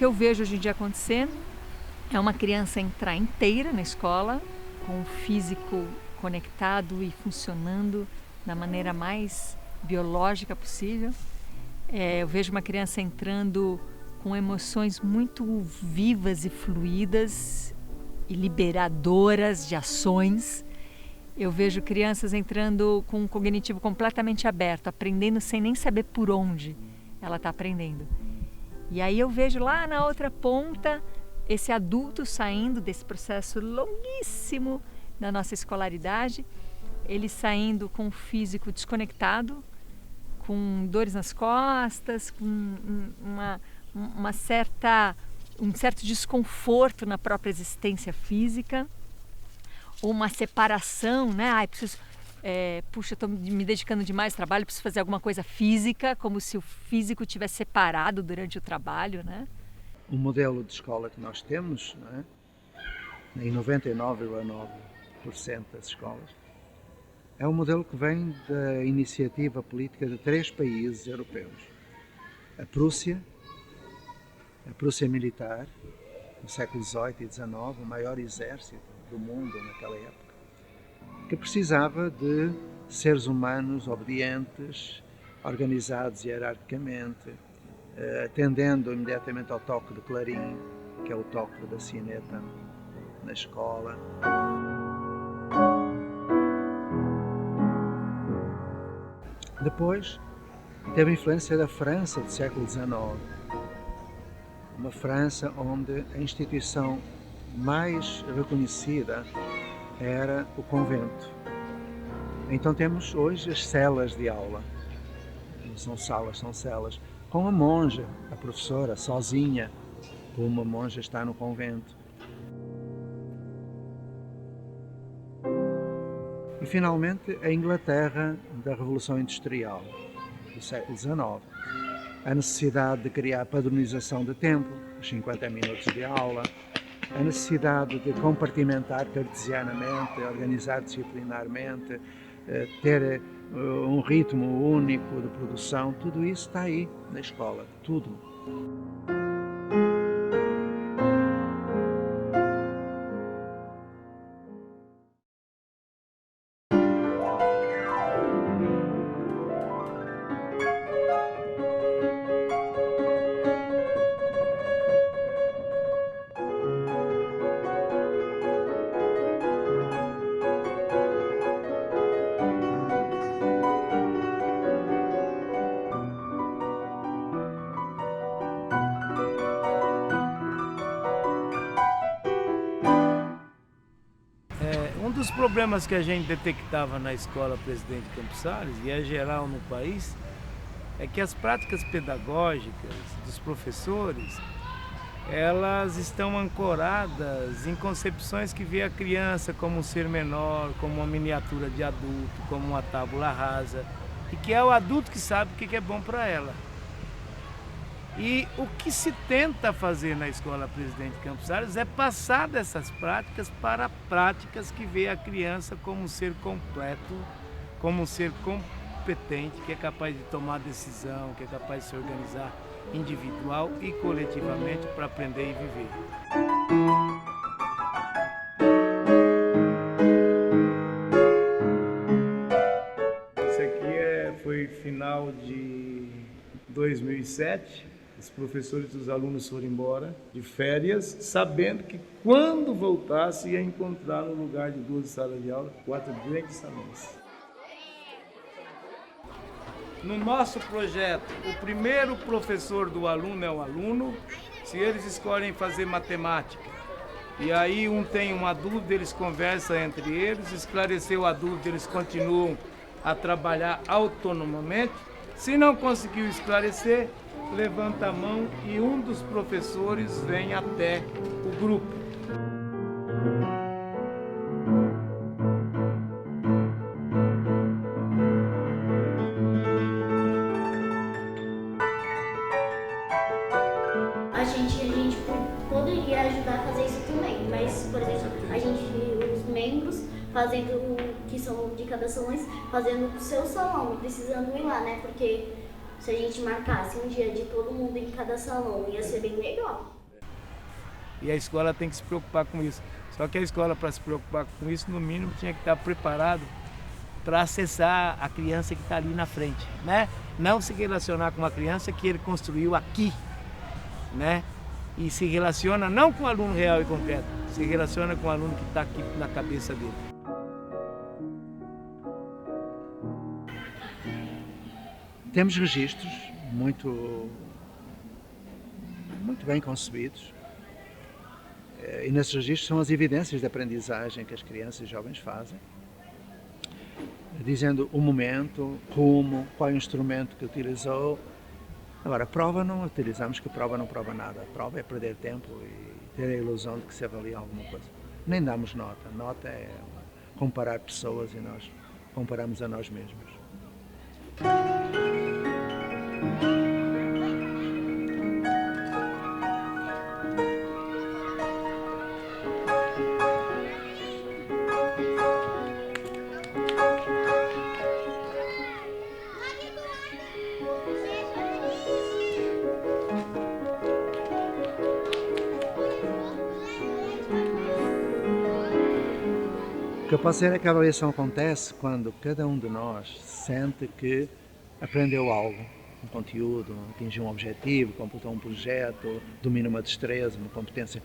eu vejo hoje em dia acontecer é uma criança entrar inteira na escola, com o físico conectado e funcionando da maneira mais biológica possível. Eu vejo uma criança entrando com emoções muito vivas e fluídas e liberadoras de ações. Eu vejo crianças entrando com um cognitivo completamente aberto, aprendendo sem nem saber por onde ela está aprendendo. E aí eu vejo lá na outra ponta esse adulto saindo desse processo longuíssimo da nossa escolaridade, ele saindo com o físico desconectado, com dores nas costas, com um certo desconforto na própria existência física, ou uma separação, né? Puxa, estou me dedicando demais ao trabalho, preciso fazer alguma coisa física, como se o físico tivesse separado durante o trabalho, né? O modelo de escola que nós temos, não é? Em 99,9% das escolas, é um modelo que vem da iniciativa política de 3 países europeus. A Prússia militar, no século XVIII e XIX, o maior exército do mundo naquela época, que precisava de seres humanos obedientes, organizados hierarquicamente, atendendo imediatamente ao toque de clarim, que é o toque da sineta na escola. Depois teve a influência da França do século XIX, uma França onde a instituição mais reconhecida era o convento. Então temos hoje as celas de aula, não são salas, são celas, com a monja, a professora, sozinha, como uma monja está no convento. E finalmente a Inglaterra da Revolução Industrial do século XIX. A necessidade de criar padronização de tempo, os 50 minutos de aula, a necessidade de compartimentar cartesianamente, organizar disciplinarmente, ter um ritmo único de produção, tudo isso está aí na escola, tudo. Um dos problemas que a gente detectava na escola Presidente Campos Sales, e é geral no país, é que as práticas pedagógicas dos professores, elas estão ancoradas em concepções que vê a criança como um ser menor, como uma miniatura de adulto, como uma tábula rasa, e que é o adulto que sabe o que é bom para ela. E o que se tenta fazer na escola Presidente Campos Sales é passar dessas práticas para práticas que vê a criança como um ser completo, como um ser competente, que é capaz de tomar decisão, que é capaz de se organizar individual e coletivamente para aprender e viver. Isso aqui foi final de 2007. Os professores e os alunos foram embora de férias, sabendo que quando voltasse ia encontrar no lugar de 12 salas de aula, 4 grandes salões. No nosso projeto, o primeiro professor do aluno é o aluno. Se eles escolhem fazer matemática, e aí um tem uma dúvida, eles conversam entre eles, esclareceu a dúvida, eles continuam a trabalhar autonomamente. Se não conseguiu esclarecer, levanta a mão e um dos professores vem até o grupo. A gente poderia ajudar a fazer isso também, mas, por exemplo, os membros fazendo, que são de cada salão, fazendo o seu salão, não precisando ir lá, né? Porque se a gente marcasse um dia de todo mundo em cada salão, ia ser bem legal. E a escola tem que se preocupar com isso. Só que a escola, para se preocupar com isso, no mínimo tinha que estar preparado para acessar a criança que está ali na frente, né? Não se relacionar com uma criança que ele construiu aqui, né? E se relaciona não com o aluno real e concreto, se relaciona com o aluno que está aqui na cabeça dele. Temos registros muito bem concebidos, e nesses registros são as evidências de aprendizagem que as crianças e jovens fazem, dizendo o momento, como, qual é o instrumento que utilizou. Agora, a prova não utilizamos, que a prova não prova nada. A prova é perder tempo e ter a ilusão de que se avalia alguma coisa. Nem damos nota. Nota é comparar pessoas e nós comparamos a nós mesmos. O que eu posso dizer é que a avaliação acontece quando cada um de nós sente que aprendeu algo, um conteúdo, atingiu um objetivo, completou um projeto, domina uma destreza, uma competência,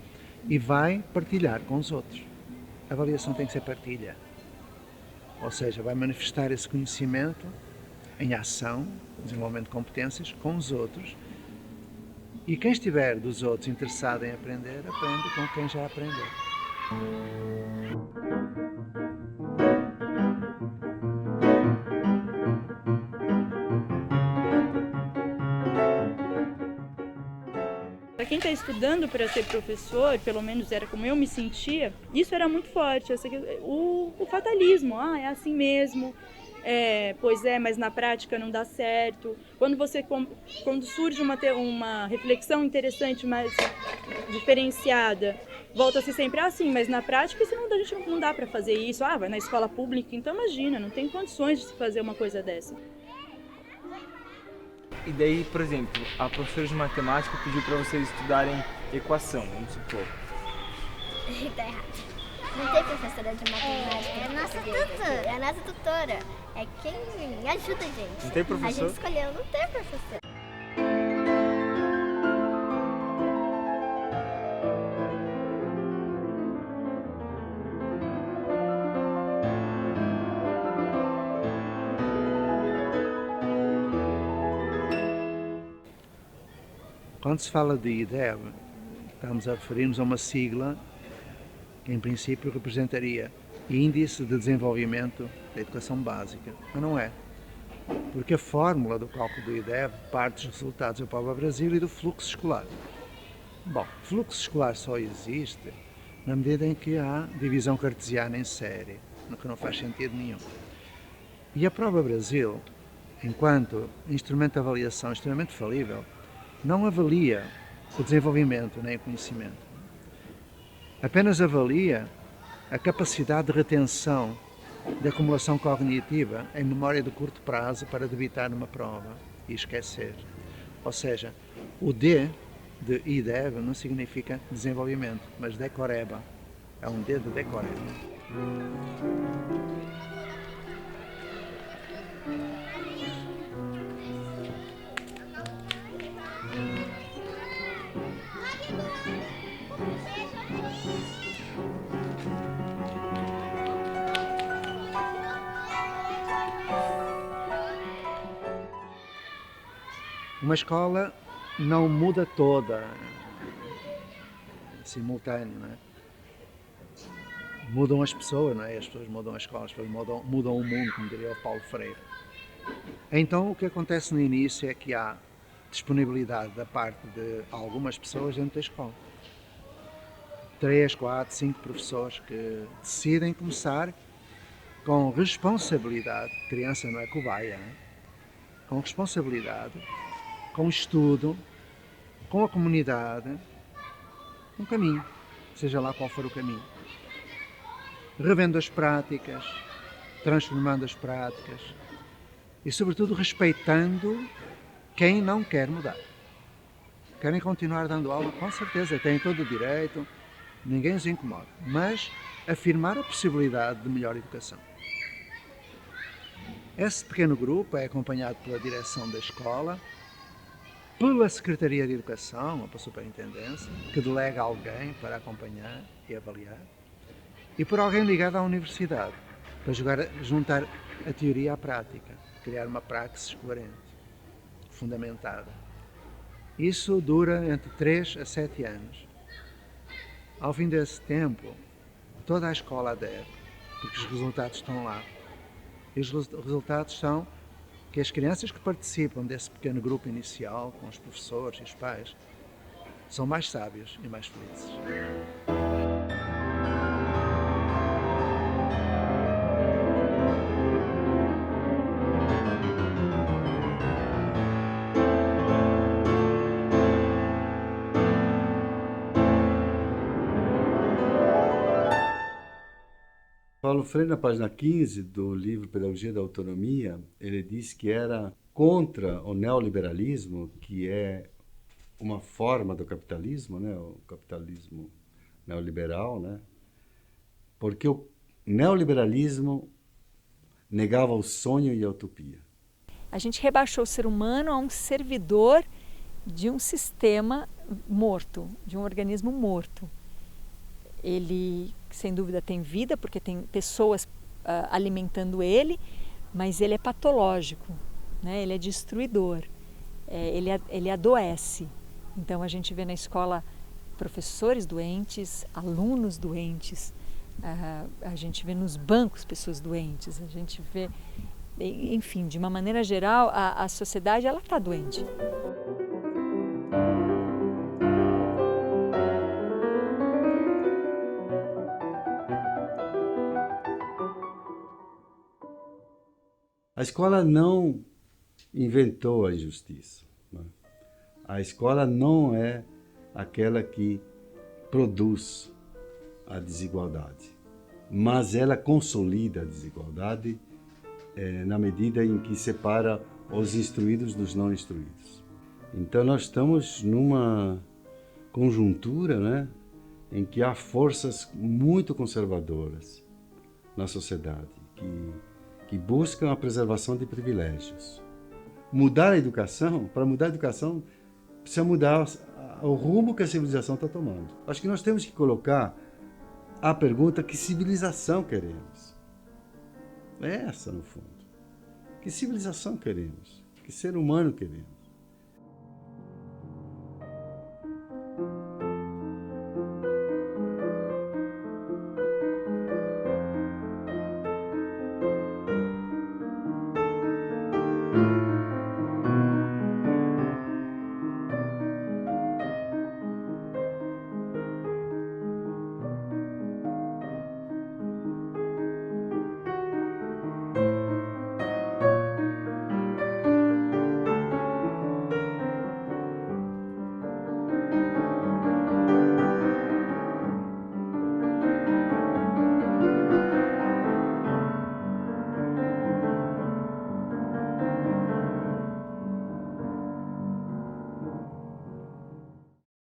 e vai partilhar com os outros. A avaliação tem que ser partilha. Ou seja, vai manifestar esse conhecimento em ação, desenvolvimento de competências com os outros, e quem estiver dos outros interessado em aprender, aprende com quem já aprendeu. Para quem está estudando para ser professor, pelo menos era como eu me sentia, isso era muito forte, o fatalismo, é assim mesmo, pois é, mas na prática não dá certo. Quando surge uma reflexão interessante, mais diferenciada, volta-se sempre assim, mas na prática a gente não dá para fazer isso, vai na escola pública, então imagina, não tem condições de se fazer uma coisa dessa. E daí, por exemplo, a professora de matemática pediu para vocês estudarem equação, vamos supor. Tá errado. Não tem professora de matemática. É a nossa tutora. É a nossa tutora. É quem ajuda a gente. Não tem professor? A gente escolheu, não tem professor. Quando se fala de IDEB, estamos a referir-nos a uma sigla que, em princípio, representaria Índice de Desenvolvimento da Educação Básica, mas não é, porque a fórmula do cálculo do IDEB parte dos resultados do PABA Brasil e do fluxo escolar. Bom, o fluxo escolar só existe na medida em que há divisão cartesiana em série, no que não faz sentido nenhum. E a Prova Brasil, enquanto instrumento de avaliação extremamente falível, não avalia o desenvolvimento nem o conhecimento. Apenas avalia a capacidade de retenção, de acumulação cognitiva em memória de curto prazo para debitar numa prova e esquecer. Ou seja, o D de IDEB não significa desenvolvimento, mas decoreba. É um D de decoreba. Uma escola não muda toda simultâneo, não é? Mudam as pessoas, não é? As pessoas mudam as escolas, as pessoas mudam o mundo, como diria o Paulo Freire. Então o que acontece no início é que há disponibilidade da parte de algumas pessoas dentro da escola. 3, 4, 5 professores que decidem começar com responsabilidade, criança não é cobaia, não é? Com responsabilidade, com estudo, com a comunidade, um caminho, seja lá qual for o caminho. Revendo as práticas, transformando as práticas e, sobretudo, respeitando quem não quer mudar. querem continuar dando aula, com certeza, têm todo o direito, ninguém os incomoda, mas afirmar a possibilidade de melhor educação. Esse pequeno grupo é acompanhado pela direção da escola, pela Secretaria de Educação, ou pela Superintendência, que delega alguém para acompanhar e avaliar, e por alguém ligado à universidade, para juntar a teoria à prática, criar uma praxis coerente, fundamentada. Isso dura entre 3 a 7 anos. Ao fim desse tempo, toda a escola adere, porque os resultados estão lá. E os resultados são que as crianças que participam desse pequeno grupo inicial, com os professores e os pais, são mais sábios e mais felizes. Paulo Freire, na página 15 do livro Pedagogia da Autonomia, ele diz que era contra o neoliberalismo, que é uma forma do capitalismo, né? O capitalismo neoliberal, né? Porque o neoliberalismo negava o sonho e a utopia. A gente rebaixou o ser humano a um servidor de um sistema morto, de um organismo morto. Ele, sem dúvida, tem vida, porque tem pessoas alimentando ele, mas ele é patológico, né? Ele é destruidor, ele adoece. Então a gente vê na escola professores doentes, alunos doentes, a gente vê nos bancos pessoas doentes, a gente vê, enfim, de uma maneira geral, a sociedade ela está doente. A escola não inventou a injustiça, né? A escola não é aquela que produz a desigualdade, mas ela consolida a desigualdade na medida em que separa os instruídos dos não instruídos. Então nós estamos numa conjuntura, né, em que há forças muito conservadoras na sociedade que buscam a preservação de privilégios. Mudar a educação, para mudar a educação, precisa mudar o rumo que a civilização está tomando. Acho que nós temos que colocar a pergunta: que civilização queremos? É essa, no fundo. Que civilização queremos? Que ser humano queremos?